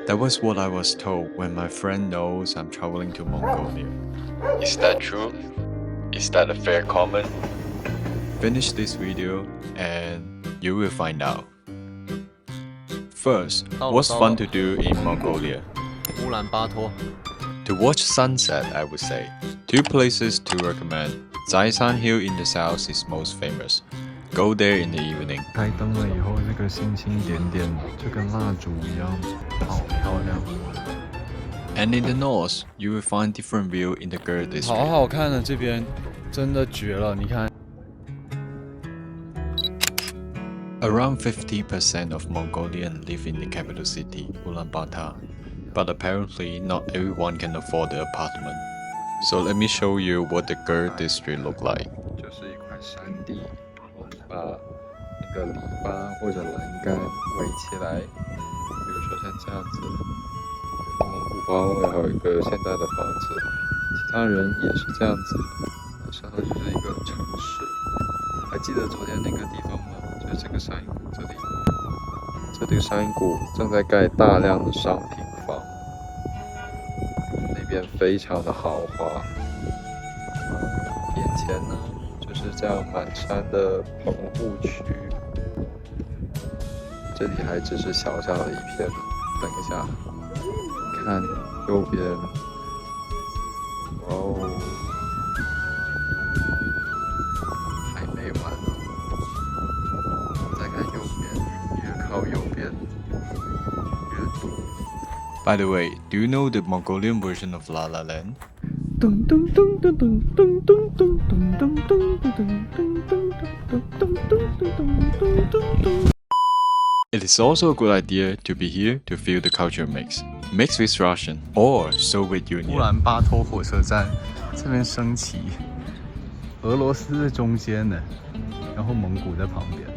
That was what I was told when my friend knows I'm traveling to Mongolia. Is that true? Is that a fair comment? Finish this video and you will find out. First, what's fun to do in Mongolia? Ulaanbaatar. To watch sunset, I would say. Two places to recommend. Zaishan Hill in the south is most famous. Go there in the evening. 开灯了以后，这个星星点点，就跟蜡烛一样，好漂亮。And in the north, you will find different view in the Ger 好 district. 好看的，这边真的绝了，你看。Around 50% of Mongolians live in the capital city, Ulaanbaatar. But apparently, not everyone can afford the apartment. So let me show you what the Ger district look like. 就是一块山地，我们把那个篱笆或者栏杆围起来，比如说像这样子。蒙古包然后一个现代的房子，其他人也是这样子。然后就是一个城市。还记得昨天那个地方吗？就是这个山谷这里。这个山谷正在盖大量的商品房，那边非常的豪华。眼前呢，就是这样满山的棚户区，这里还只是小小的一片。等一下，看右边，哇哦，还没完呢。再看右边，越靠右边越多。By the way, do you know the Mongolian version of La La Land? It is also a good idea to be here to feel the culture mix. Mix with Russian or Soviet 乌 Union. 兰巴托火车站这边升旗，俄罗斯在中间呢，然后蒙古在旁边，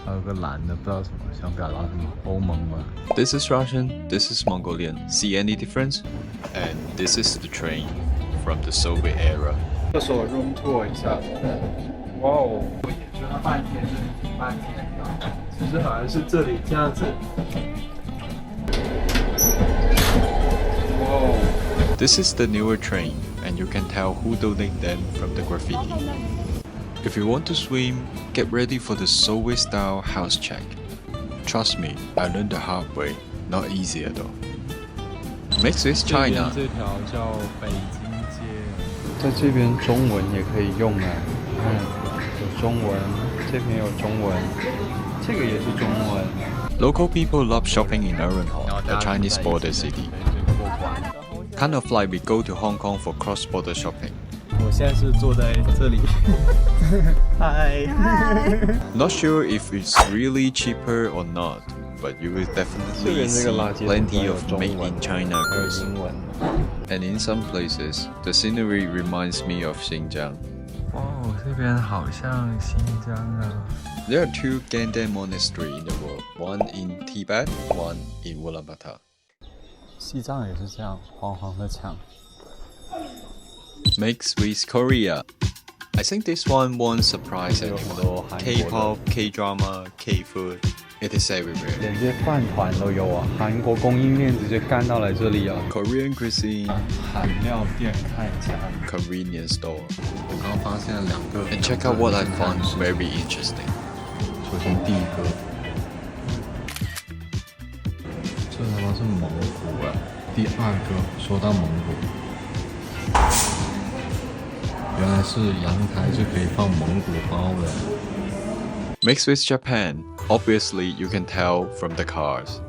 还有个蓝的，不知道什么，想表达什么，欧盟吗？ This is Russian, this is Mongolian. See any difference? And this is the train from the Soviet era. 厕所 room tour 一下。哇哦！我研究了半天，停半天，其实好像是这里这样子。哇哦！ This is the newer train, and you can tell who donated them from the graffiti. If you want to swim, get ready for the Soviet-style house check. Trust me, I learned the hard way. Not easy at all. Mix with 这边 China. 这条叫北京街，在这边中文也可以用啊。有中文，这边有中文，这个也是中文。 Local people love shopping in Ulaanbaatar, a Chinese border city. Kind of like we go to Hong Kong for cross-border shopping. 我现在是坐在这里。嗨。Not sure if it's really cheaper or not, but you will definitely see plenty of made in China goods. And in some places, the scenery reminds me of Xinjiang. 哦，这边好像新疆啊。 There are two Ganden monasteries in the world, one in Tibet, one in Ulaanbaatar. 西藏也是这样，黄黄的墙。 Mixed with Korea. I think this one won't surprise anyone. K-pop, K-drama, K-food, it is everywhere. 连这饭团都有啊，韩国供应链直接干到来这里啊。 Korean cuisine, 韩料店看一下， convenience store. 我刚发现了两个。 And check out what I found very interesting. 首先第一个，这他妈是蒙古啊！第二个，说到蒙古，原来是阳台是可以放蒙古包的。 Mixed with Japan, obviously you can tell from the cars.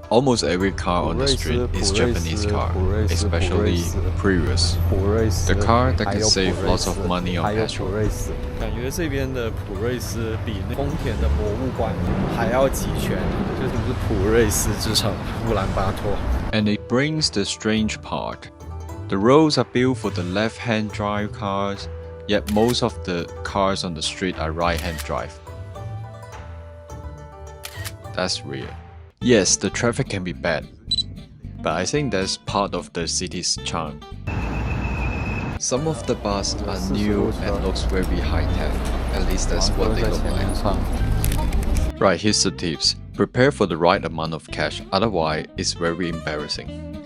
Almost every car on the street is Japanese car, especially Prius. The car that can save lots of money on petrol. 感觉这边的普锐斯比那丰田的博物馆还要齐全，这就是普锐斯之城乌兰巴托。 And it brings the strange part. The roads are built for the left-hand drive cars, yet most of the cars on the street are right-hand drive. That's weird. Yes, the traffic can be bad, but I think that's part of the city's charm. Some of the buses are new and looks very high-tech. At least that's what they look like. Right, here's the tips. Prepare for the right amount of cash, otherwise it's very embarrassing.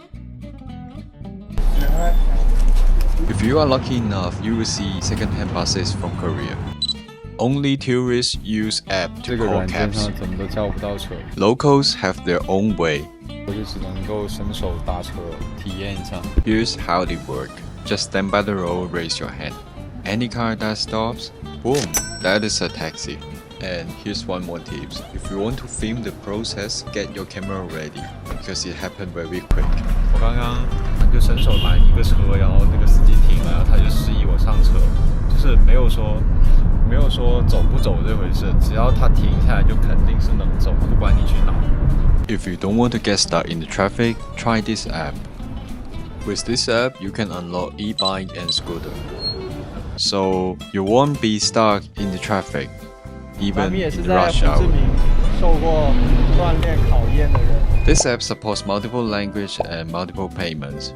If you are lucky enough, you will see second-hand buses from Korea. Only tourists use app to 这个 call 软件 cabs. 上怎么都叫不到车， Locals have their own way. 我就只能够伸手搭车体验一下。 Here's how they work. Just stand by the road, raise your hand. Any car that stops, boom, that is a taxi. And here's one more tips. If you want to film the process, get your camera ready because it happened very quick. 我刚刚就伸手拦一个车，然后那个司机停了，他就示意我上车，就是没有说走不走这回事，只要他停下来就肯定是能走，不管你去哪。 If you don't want to get stuck in the traffic, try this app. With this app, you can unlock e-bike and scooter. So you won't be stuck in the traffic, 咱 even 们也 in 是 the 在 rush 胡志 hour. 明受过锻炼考验的人。 This app supports multiple language and multiple payments.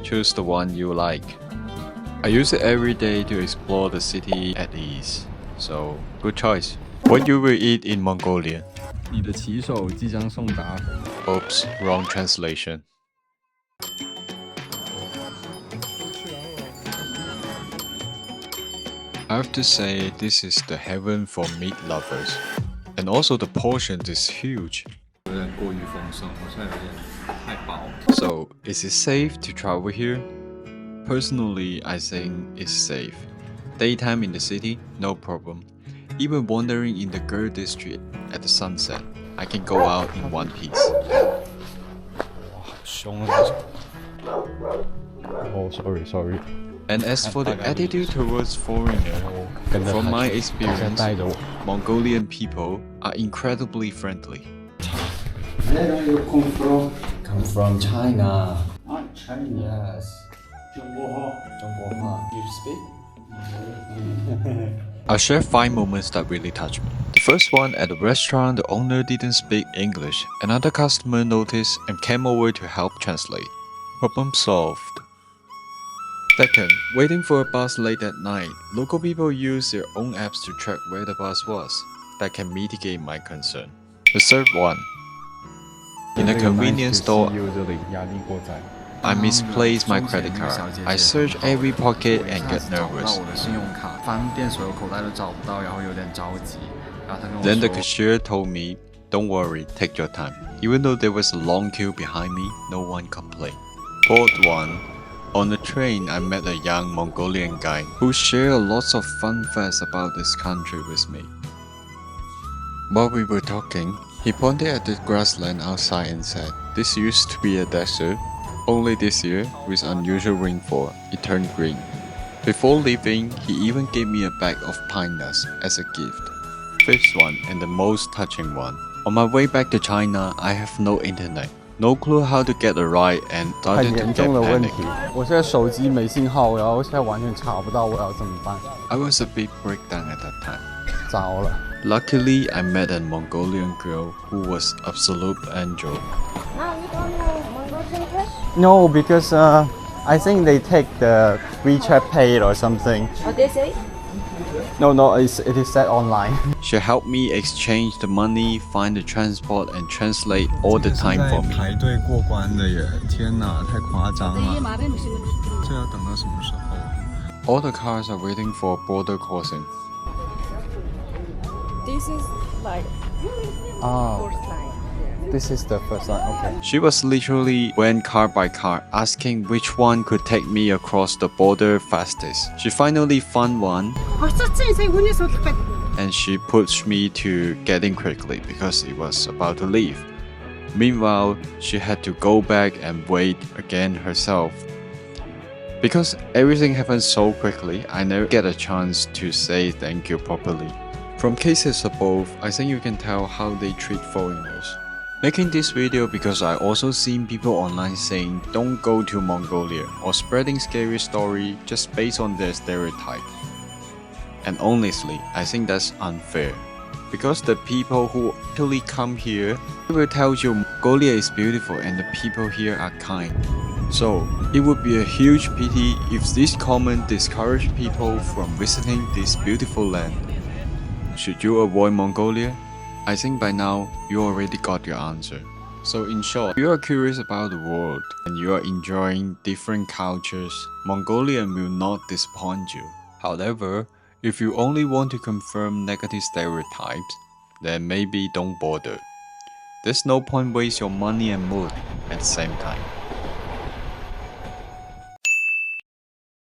Choose the one you like. I use it every day to explore the city at ease. So, good choice. What you will eat in Mongolia? 你的骑手即将送达。 Oops, wrong translation. I have to say, this is the heaven for meat lovers. And also the portion is huge. 有点过于丰盛，好像有点太饱。 So, is it safe to travel here? Personally, I think it's safe. Daytime in the city, no problem. Even wandering in the girl district at the sunset, I can go out in one piece. 哇，好凶啊！哦，sorry。 And as for the attitude towards foreigners, 跟着 from 他 my 他先 experience, 带着我。 Mongolian people are incredibly friendly. Where do you come from? Come from China. Ah, China. Yes. 中国话。中国话. You speak? I'll share 5 moments that really touched me. The first one, at the restaurant, the owner didn't speak English. Another customer noticed and came over to help translate. Problem solved. Second, waiting for a bus late at night. Local people use their own apps to track where the bus was. That can mitigate my concern. The third one, in a convenience store, 这里压力过载。 I misplaced my credit card. I search every pocket and get 找不到 nervous. 我的信用卡，翻遍所有口袋都找不到，然后有点着急。然后他跟我 Then the 说 cashier told me, "Don't worry, take your time." Even though there was a long queue behind me, no one complained. Fourth one, on the train I met a young Mongolian guy who shared lots of fun facts about this country with me. While we were talking, he pointed at the grassland outside and said, "This used to be a desert. Only this year, with unusual rainfall, it turned green." Before leaving, he even gave me a bag of pine nuts as a gift. Fifth one, and the most touching one. On my way back to China, I have no internet. No clue how to get a ride and 很 started to 严 get 重的问题 panic.，我现在手机没信号，然后现在完全查不到我要怎么办， I was a big breakdown at that time. 糟了。 Luckily, I met a Mongolian girl who was absolute angel. Ah, you don't know Mongolian English? No, because I think they take the WeChat Pay or something. What they say? No, it is set online. She helped me exchange the money, find the transport, and translate all the time for me. 排队过关的耶！天哪，太夸张了！这要等到什么时候？ All the cars are waiting for a border crossing. This is like Ah, first line. this is the first line. Okay. She was literally went car by car, asking which one could take me across the border fastest. She finally found one, and she pushed me to get in quickly because it was about to leave. Meanwhile, she had to go back and wait again herself. Because everything happened so quickly, I never get a chance to say thank you properly. From cases above, I think you can tell how they treat foreigners. Making this video because I also seen people online saying don't go to Mongolia or spreading scary story just based on their stereotype. And honestly, I think that's unfair. Because the people who actually come here will tell you Mongolia is beautiful and the people here are kind. So, it would be a huge pity if this comment discouraged people from visiting this beautiful land. Should you avoid Mongolia? I think by now you already got your answer. So in short, if you are curious about the world and you are enjoying different cultures, Mongolia will not disappoint you. However, if you only want to confirm negative stereotypes, then maybe don't bother. There's no point waste your money and mood at the same time.